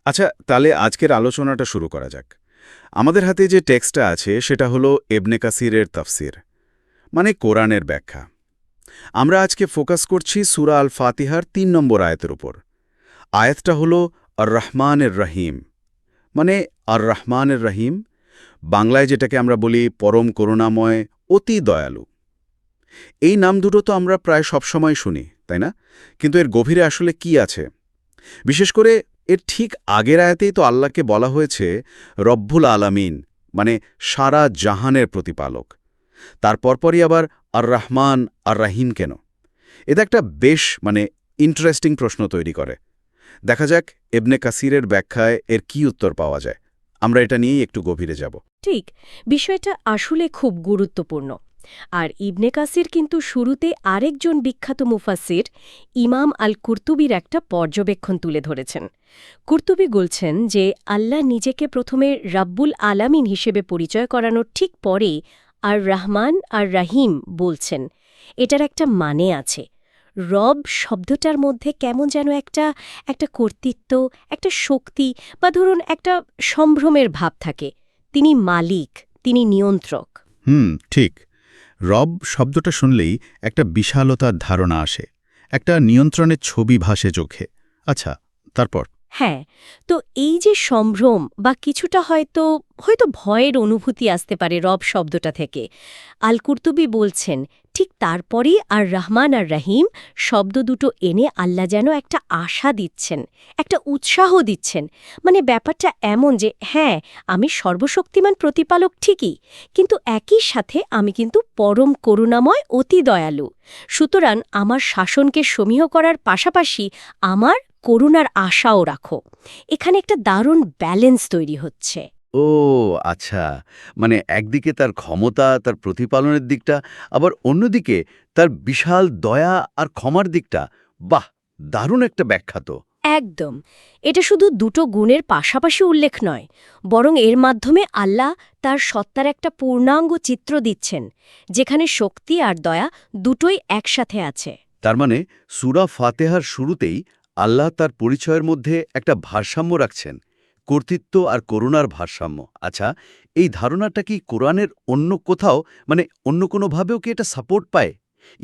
আচ্ছা, তাহলে আজকের আলোচনাটা শুরু করা যাক। আমাদের হাতে যে টেক্সটটা আছে সেটা হলো ইবনে কাসিরের তাফসির, মানে কোরআনের ব্যাখ্যা। আমরা আজকে ফোকাস করছি সূরা আল ফাতিহার ৩ নম্বর আয়াতের উপর। আয়াতটা হলো আর রহমানের রহিম, মানে আর রহমানের রহিম, বাংলায় যেটাকে আমরা বলি পরম করুণাময়, অতি দয়ালু। এই নাম দুটো তো আমরা প্রায় সবসময় শুনি, তাই না? কিন্তু এর গভীরে আসলে কি আছে? বিশেষ করে এর ঠিক আগের আয়াতেই তো আল্লাহকে বলা হয়েছে রব্বুল আলামিন, মানে সারা জাহানের প্রতিপালক। তার পরপরই আবার আর রহমান আর রাহিম কেন? এটা একটা বেশ ইন্টারেস্টিং প্রশ্ন তৈরি করে। দেখা যাক ইবনে কাসিরের ব্যাখ্যায় এর কি উত্তর পাওয়া যায়। আমরা এটা নিয়েই একটু গভীরে যাব। ঠিক, বিষয়টা আসলে খুব গুরুত্বপূর্ণ। আর ইবনে কাসির কিন্তু শুরুতে আরেকজন বিখ্যাত মুফাসির ইমাম আল কুরতুবির একটা পর্যবেক্ষণ তুলে ধরেছেন। কুরতুবি বলছেন যে আল্লাহ নিজেকে প্রথমে রাব্বুল আলামিন হিসেবে পরিচয় করানোর ঠিক পরে আর রহমান আর রাহিম বলছেন। এটার একটা মানে আছে। রব শব্দটার মধ্যে কেমন যেন একটা কর্তৃত্ব, একটা শক্তি বা ধরুন একটা সম্ভ্রমের ভাব থাকে। তিনি মালিক, তিনি নিয়ন্ত্রক। ঠিক। রব শব্দটা শুনলেই একটা বিশালতার ধারণা আসে, একটা নিয়ন্ত্রণের ছবি ভাসে চোখে। আচ্ছা, তারপর? হ্যাঁ, তো এই যে সম্ভ্রম বা কিছুটা হয়তো হয়তো ভয়ের অনুভূতি আসতে পারে রব শব্দটা থেকে। আল কুরতুবি বলছেন ঠিক তারপরেই আর রহমান আর রহিম শব্দ দুটো এনে আল্লাহ যেন একটা আশা দিচ্ছেন, একটা উৎসাহ দিচ্ছেন। মানে ব্যাপারটা এমন যে হ্যাঁ, আমি সর্বশক্তিমান প্রতিপালক ঠিকই, কিন্তু একই সাথে আমি কিন্তু পরম করুণাময়, অতি দয়ালু। সুতরাং আমার শাসনকে সমীহ করার পাশাপাশি আমার করুণার আশাও রাখো। এখানে একটা দারুণ ব্যালেন্স তৈরি হচ্ছে। ও আচ্ছা, মানে একদিকে তার ক্ষমতা, তার প্রতিপালনের দিকটা, আবার অন্যদিকে তার বিশাল দয়া আর ক্ষমার দিকটা। বাহ, দারুণ একটা ব্যাখ্যা তো। একদম। এটা শুধু দুটো গুণের পাশাপাশি উল্লেখ নয়, বরং এর মাধ্যমে আল্লাহ তার সত্তার একটা পূর্ণাঙ্গ চিত্র দিচ্ছেন, যেখানে শক্তি আর দয়া দুটোই একসাথে আছে। তার মানে সূরা ফাতেহার শুরুতেই আল্লাহ তার পরিচয়ের মধ্যে একটা ভারসাম্য রাখছেন, কর্তৃত্ব আর করুণার ভারসাম্য। আচ্ছা, এই ধারণাটা কি কোরআনের অন্য কোথাও, মানে অন্য কোনোভাবেও কি এটা সাপোর্ট পায়?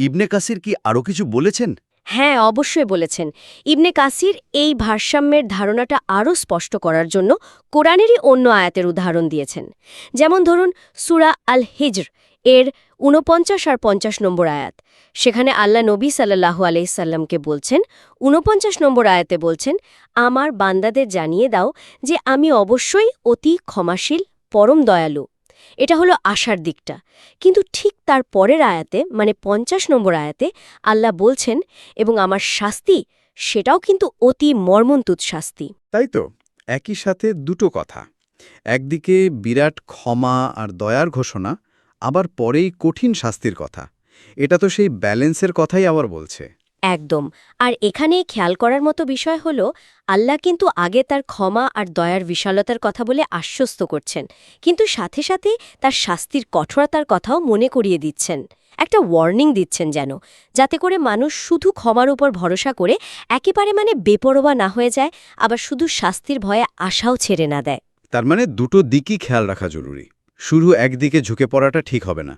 ইবনে কাসির কি আরও কিছু বলেছেন? হ্যাঁ, অবশ্যই বলেছেন। ইবনে কাসির এই ভারসাম্যের ধারণাটা আরও স্পষ্ট করার জন্য কোরআনেরই অন্য আয়াতের উদাহরণ দিয়েছেন। যেমন ধরুন সূরা আল হিজর এর ৪৯ আর ৫০ নম্বর আয়াত। সেখানে আল্লাহ নবী সাল্লাল্লাহু আলাইহি সাল্লামকে বলছেন, ৪৯ নম্বর আয়াতে বলছেন, আমার বান্দাদের জানিয়ে দাও যে আমি অবশ্যই অতি ক্ষমাশীল, পরম দয়ালু। এটা হলো আশার দিকটা। কিন্তু ঠিক তার পরের আয়াতে মানে ৫০ নম্বর আয়াতে আল্লাহ বলছেন, এবং আমার শাস্তি সেটাও কিন্তু অতি মর্মন্তুদ শাস্তি। তাই তো, একই সাথে দুটো কথা। একদিকে বিরাট ক্ষমা আর দয়ার ঘোষণা, আবার পরেই কঠিন শাস্তির কথা। এটা তো সেই ব্যালেন্সের কথাই আবার বলছে। একদম। আর এখানে খেয়াল করার মতো বিষয় হল আল্লাহ কিন্তু আগে তার ক্ষমা আর দয়ার বিশালতার কথা বলে আশ্বস্ত করছেন, কিন্তু সাথে সাথে তার শাস্তির কঠোরতার কথাও মনে করিয়ে দিচ্ছেন। একটা ওয়ার্নিং দিচ্ছেন যেন, যাতে করে মানুষ শুধু ক্ষমার উপর ভরসা করে একেবারে বেপরোয়া না হয়ে যায়, আবার শুধু শাস্তির ভয়ে আশাও ছেড়ে না দেয়। তার মানে দুটো দিকই খেয়াল রাখা জরুরি। শুধু একদিকে ঝুঁকে পড়াটা ঠিক হবে না।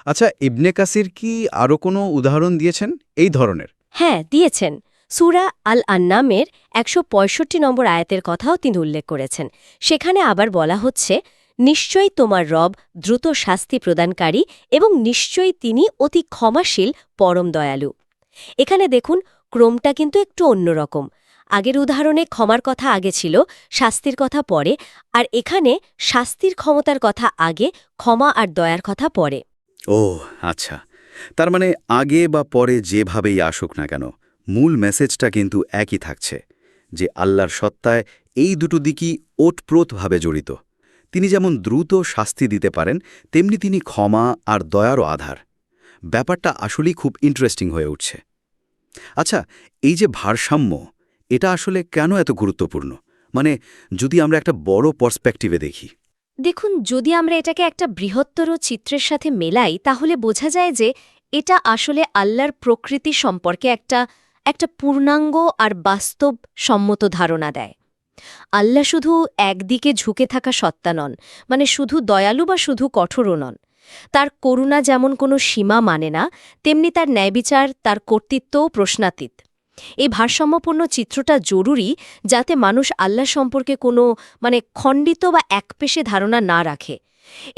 আচ্ছা, ইবনে কাসির কি আরও কোনো উদাহরণ দিয়েছেন এই ধরনের? হ্যাঁ, দিয়েছেন। সূরা আল আন্নামের ১৬৫ নম্বর আয়াতের কথাও তিনি উল্লেখ করেছেন। সেখানে আবার বলা হচ্ছে, নিশ্চয়ই তোমার রব দ্রুত শাস্তি প্রদানকারী এবং নিশ্চয়ই তিনি অতি ক্ষমাশীল, পরম দয়ালু। এখানে দেখুন, ক্রমটা কিন্তু একটু অন্যরকম। আগের উদাহরণে ক্ষমার কথা আগে ছিল, শাস্তির কথা পরে, আর এখানে শাস্তির ক্ষমতার কথা আগে, ক্ষমা আর দয়ার কথা পরে। ও আচ্ছা, তার মানে আগে বা পরে যেভাবেই আসুক না কেন, মূল মেসেজটা কিন্তু একই থাকছে, যে আল্লাহর সত্তায় এই দুটো দিকই ওতপ্রোতভাবে জড়িত। তিনি যেমন দ্রুত শাস্তি দিতে পারেন, তেমনি তিনি ক্ষমা আর দয়ারও আধার। ব্যাপারটা আসলেই খুব ইন্টারেস্টিং হয়ে উঠছে। আচ্ছা, এই যে ভারসাম্য, এটা আসলে কেন এত গুরুত্বপূর্ণ? মানে যদি আমরা একটা বড় পার্সপেক্টিভে দেখি। দেখুন, যদি আমরা এটাকে একটা বৃহত্তর চিত্রের সাথে মেলাই, তাহলে বোঝা যায় যে এটা আসলে আল্লাহর প্রকৃতি সম্পর্কে একটা পূর্ণাঙ্গ আর বাস্তব সম্মত ধারণা দেয়। আল্লাহ শুধু একদিকে ঝুঁকে থাকা সত্তা নন, মানে শুধু দয়ালু বা শুধু কঠোরও নন। তার করুণা যেমন কোনো সীমা মানে না, তেমনি তার ন্যায়বিচার, তার কর্তৃত্বও প্রশ্নাতীত। এই ভারসাম্যপূর্ণ চিত্রটা জরুরি, যাতে মানুষ আল্লাহ সম্পর্কে কোনো খণ্ডিত বা একপেশে ধারণা না রাখে।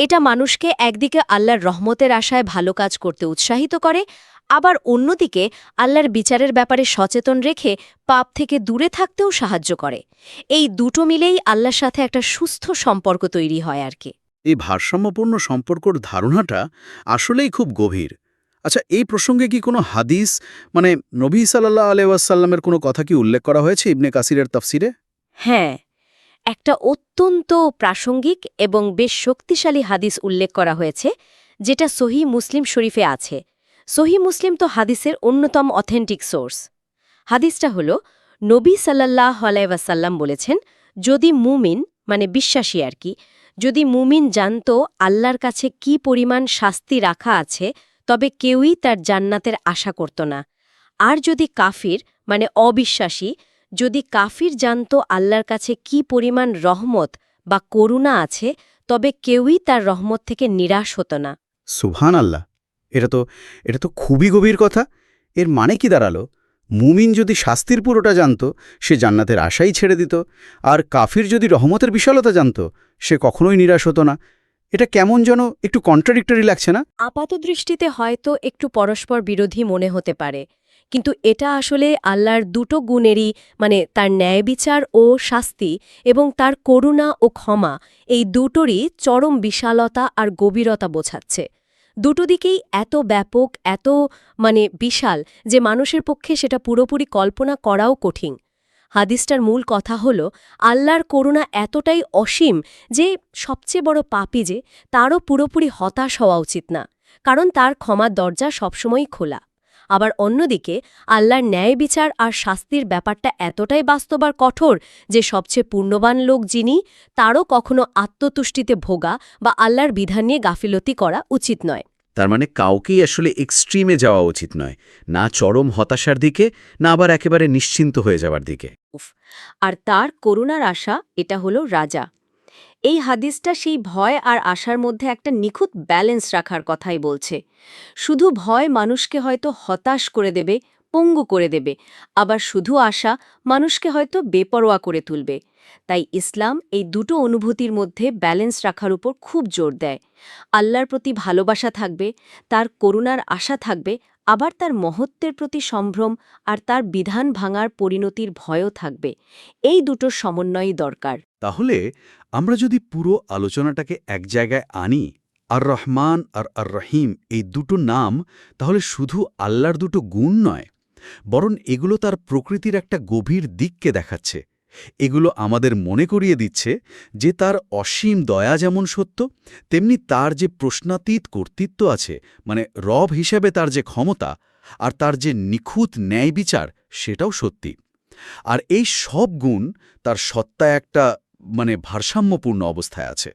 এটা মানুষকে একদিকে আল্লাহর রহমতের আশায় ভালো কাজ করতে উৎসাহিত করে, আবার অন্যদিকে আল্লাহর বিচারের ব্যাপারে সচেতন রেখে পাপ থেকে দূরে থাকতেও সাহায্য করে। এই দুটো মিলেই আল্লাহর সাথে একটা সুস্থ সম্পর্ক তৈরি হয় আর কি। এই ভারসাম্যপূর্ণ সম্পর্কর ধারণাটা আসলেই খুব গভীর। আচ্ছা, এই প্রসঙ্গে কি কোনো হাদিস, নবী সাল্লাল্লাহু আলাইহি ওয়াসাল্লামের কোনো কথা কি উল্লেখ করা হয়েছে ইবনে কাসিরের তাফসিরে? হ্যাঁ, একটা অত্যন্ত প্রাসঙ্গিক এবং বেশ শক্তিশালী হাদিস উল্লেখ করা হয়েছে, যেটা সহিহ মুসলিম শরীফে আছে। সহিহ মুসলিম তো হাদিসের অন্যতম অথেন্টিক সোর্স। হাদিসটা হল, নবী সাল্লাল্লাহু আলাইহি ওয়াসাল্লাম বলেছেন, যদি মুমিন বিশ্বাসী আর কি, যদি মুমিন জানত আল্লাহর কাছে কি পরিমাণ শাস্তি রাখা আছে, তবে কেউই তার জান্নাতের আশা করত না। আর যদি কাফির অবিশ্বাসী, যদি কাফির জানত আল্লাহর কাছে কি পরিমাণ রহমত বা করুণা আছে, তবে কেউই তার রহমত থেকে নিরাশ হতো না। সুবহানাল্লাহ! এটা তো খুবই গভীর কথা। এর মানে কি দাঁড়ালো? মুমিন যদি শাস্তির পুরোটা জানত, সে জান্নাতের আশাই ছেড়ে দিত, আর কাফির যদি রহমতের বিশালতা জানত, সে কখনোই নিরাশ হতো না। এটা কেমন যেন একটু কন্ট্রাডিক্টরি লাগছে না? আপাতদৃষ্টিতে হয়তো একটু পরস্পর বিরোধী মনে হতে পারে, কিন্তু এটা আসলে আল্লাহর দুটো গুণেরই, তার ন্যায়বিচার ও শাস্তি এবং তার করুণা ও ক্ষমা, এই দুটোরই চরম বিশালতা আর গভীরতা বোঝাচ্ছে। দুটো দিকেই এত ব্যাপক, এত বিশাল যে মানুষের পক্ষে সেটা পুরোপুরি কল্পনা করাও কঠিন। হাদিসটার মূল কথা হল, আল্লাহর করুণা এতটাই অসীম যে সবচেয়ে বড় পাপী যে তারও পুরোপুরি হতাশ হওয়া উচিত না, কারণ তার ক্ষমার দরজা সবসময়ই খোলা। আবার অন্যদিকে আল্লাহর ন্যায় বিচার আর শাস্তির ব্যাপারটা এতটাই বাস্তব আর কঠোর যে সবচেয়ে পুণ্যবান লোক যিনি, তারও কখনো আত্মতুষ্টিতে ভোগা বা আল্লাহর বিধান নিয়ে গাফিলতি করা উচিত নয়। তার মানে কাউকেই আসলে এক্সট্রিমে যাওয়া উচিত নয়, না চরম হতাশার দিকে, না আবার একেবারে নিশ্চিন্ত হয়ে যাওয়ার দিকে। আর তার করুণার আশা, এটা হলো রাজা। এই হাদিসটা সেই ভয় আর আশার মধ্যে একটা নিখুঁত ব্যালেন্স রাখার কথাই বলছে। শুধু ভয় মানুষকে হয়তো হতাশ করে দেবে, পঙ্গু করে দেবে, আবার শুধু আশা মানুষকে হয়তো বেপরোয়া করে তুলবে। তাই ইসলাম এই দুটো অনুভূতির মধ্যে ব্যালেন্স রাখার উপর খুব জোর দেয়। আল্লাহর প্রতি ভালোবাসা থাকবে, তার করুণার আশা থাকবে, আবার তার মহত্বের প্রতি সম্ভ্রম আর তার বিধান ভাঙার পরিণতির ভয়ও থাকবে। এই দুটোর সমন্বয়ই দরকার। তাহলে আমরা যদি পুরো আলোচনাটাকে এক জায়গায় আনি, আর রহমান আর আর রহিম এই দুটো নাম তাহলে শুধু আল্লাহর দুটো গুণ নয়, বরং এগুলো তার প্রকৃতির একটা গভীর দিককে দেখাচ্ছে। এগুলো আমাদের মনে করিয়ে দিচ্ছে যে তার অসীম দয়া যেমন সত্য, তেমনি তার যে প্রশ্নাতীত কর্তৃত্ব আছে, রব হিসেবে তার যে ক্ষমতা, আর তার যে নিখুঁত ন্যায় বিচার, সেটাও সত্যি। আর এই সব গুণ তার সত্তায় একটা ভারসাম্যপূর্ণ অবস্থায় আছে।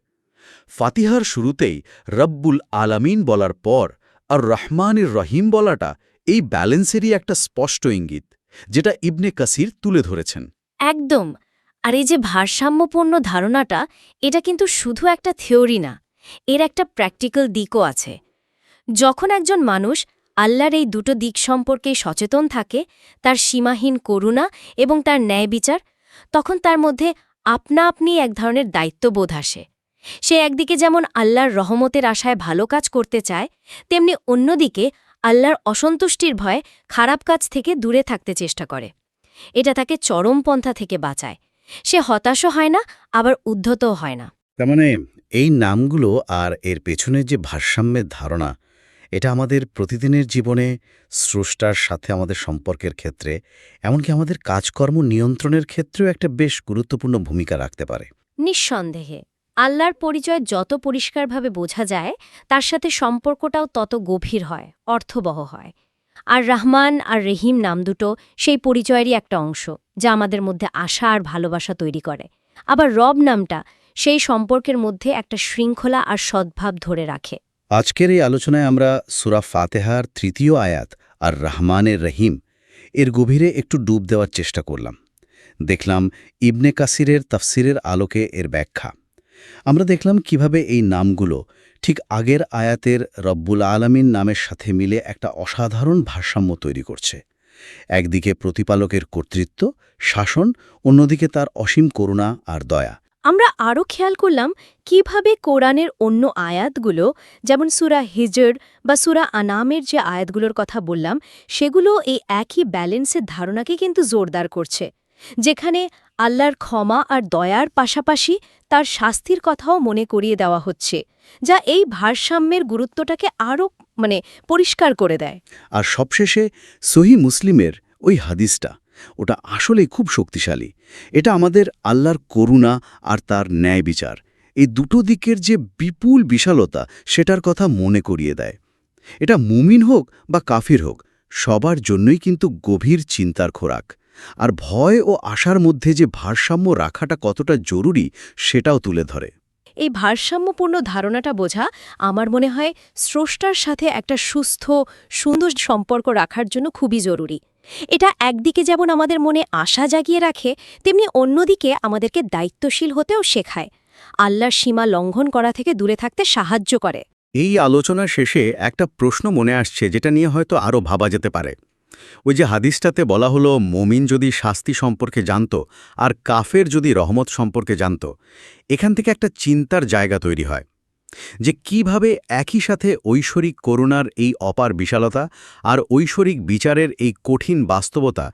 ফাতিহার শুরুতেই রব্বুল আলামিন বলার পর আর রহমানির রহিম বলাটা এই ব্যালেন্সেরই একটা স্পষ্ট ইঙ্গিত, যেটা ইবনে কাসির তুলে ধরেছেন। একদম। আর এই যে ভারসাম্যপূর্ণ ধারণাটা, এটা কিন্তু শুধু একটা থিওরি না, এর একটা প্র্যাকটিক্যাল দিকও আছে। যখন একজন মানুষ আল্লাহর এই দুটো দিক সম্পর্কে সচেতন থাকে, তার সীমাহীন করুণা এবং তার ন্যায় বিচার, তখন তার মধ্যে আপনা আপনি এক ধরনের দায়িত্ববোধ আসে। সে একদিকে যেমন আল্লাহর রহমতের আশায় ভালো কাজ করতে চায়, তেমনি অন্যদিকে আল্লাহর অসন্তুষ্টির ভয়ে খারাপ কাজ থেকে দূরে থাকতে চেষ্টা করে। এটা তাকে চরমপন্থা থেকে বাঁচায়। সে হতাশও হয় না, আবার উদ্ধতও হয় না। তার এই নামগুলো আর এর পেছনের যে ভারসাম্যের ধারণা, এটা আমাদের প্রতিদিনের জীবনে স্রষ্টার সাথে আমাদের সম্পর্কের ক্ষেত্রে, এমনকি আমাদের কাজকর্ম নিয়ন্ত্রণের ক্ষেত্রেও একটা বেশ গুরুত্বপূর্ণ ভূমিকা রাখতে পারে। নিঃসন্দেহে আল্লাহর পরিচয় যত পরিষ্কারভাবে বোঝা যায়, তার সাথে সম্পর্কটাও তত গভীর হয়, অর্থবহ হয়। আর রহমান আর রহিম নাম দুটো সেই পরিচয়েরই একটা অংশ, যা আমাদের মধ্যে আশা আর ভালোবাসা তৈরি করে। আবার রব নামটা সেই সম্পর্কের মধ্যে একটা শৃঙ্খলা আর সদ্ভাব ধরে রাখে। আজকের এই আলোচনায় আমরা সূরা ফাতিহার ৩য় আয়াত আর রহমানের রহিম এর গভীরে একটু ডুব দেওয়ার চেষ্টা করলাম। দেখলাম ইবনে কাসিরের তাফসিরের আলোকে এর ব্যাখ্যা। আমরা দেখলাম কিভাবে এই নামগুলো ঠিক আগের আয়াতের রব্বুল আলামিন নামের সাথে মিলে একটা অসাধারণ ভারসাম্য তৈরি করছে। একদিকে প্রতিপালকের কর্তৃত্ব, শাসন, অন্যদিকে তার অসীম করুণা আর দয়া। আমরা আরও খেয়াল করলাম কিভাবে কোরআনের অন্য আয়াতগুলো, যেমন সূরা হিজর বা সূরা আনামের যে আয়াতগুলোর কথা বললাম, সেগুলো এই একই ব্যালেন্সের ধারণাকে কিন্তু জোরদার করছে, যেখানে আল্লাহর ক্ষমা আর দয়ার পাশাপাশি তার শাস্তির কথাও মনে করিয়ে দেওয়া হচ্ছে, যা এই ভারসাম্যের গুরুত্বটাকে আরও পরিষ্কার করে দেয়। আর সবশেষে সহিহ মুসলিমের ওই হাদিসটা, ওটা আসলেই খুব শক্তিশালী। এটা আমাদের আল্লাহর করুণা আর তার ন্যায় বিচার, এই দুটো দিকের যে বিপুল বিশালতা সেটার কথা মনে করিয়ে দেয়। এটা মুমিন হোক বা কাফির হোক, সবার জন্যই কিন্তু গভীর চিন্তার খোরাক। আর ভয় ও আশার মধ্যে যে ভারসাম্য রাখাটা কতটা জরুরি সেটাও তুলে ধরে। এই ভারসাম্যপূর্ণ ধারণাটা বোঝা আমার মনে হয় স্রষ্টার সাথে একটা সুস্থ, সুন্দর সম্পর্ক রাখার জন্য খুবই জরুরি। এটা একদিকে যেমন আমাদের মনে আশা জাগিয়ে রাখে, তেমনি অন্যদিকে আমাদেরকে দায়িত্বশীল হতেও শেখায়, আল্লাহর সীমা লঙ্ঘন করা থেকে দূরে থাকতে সাহায্য করে। এই আলোচনার শেষে একটা প্রশ্ন মনে আসছে, যেটা নিয়ে হয়তো আরও ভাবা যেতে পারে। ওই যে হাদিসটাতে বলা হলো, মুমিন যদি শাস্তি সম্পর্কে জানত আর কাফের যদি রহমত সম্পর্কে জানত, এখান থেকে একটা চিন্তার জায়গা তৈরি হয় যে কিভাবে একই সাথে ঐশ্বরিক করুণার এই অপার বিশালতা আর ঐশ্বরিক বিচারের এই কঠিন বাস্তবতা,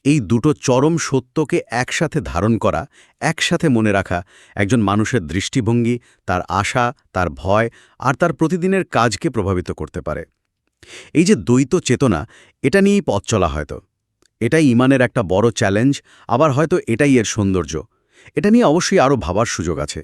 এই দুটো চরম সত্যকে একসাথে ধারণ করা, একসাথে মনে রাখা একজন মানুষের দৃষ্টিভঙ্গি, তার আশা, তার ভয় আর তার প্রতিদিনের কাজকে প্রভাবিত করতে পারে। এই যে দ্বৈত চেতনা, এটা নিয়েই পথ চলা হয়তো। এটাই ঈমানের একটা বড় চ্যালেঞ্জ, আবার হয়তো এটাই এর সৌন্দর্য। এটা নিয়ে অবশ্যই আরও ভাবার সুযোগ আছে।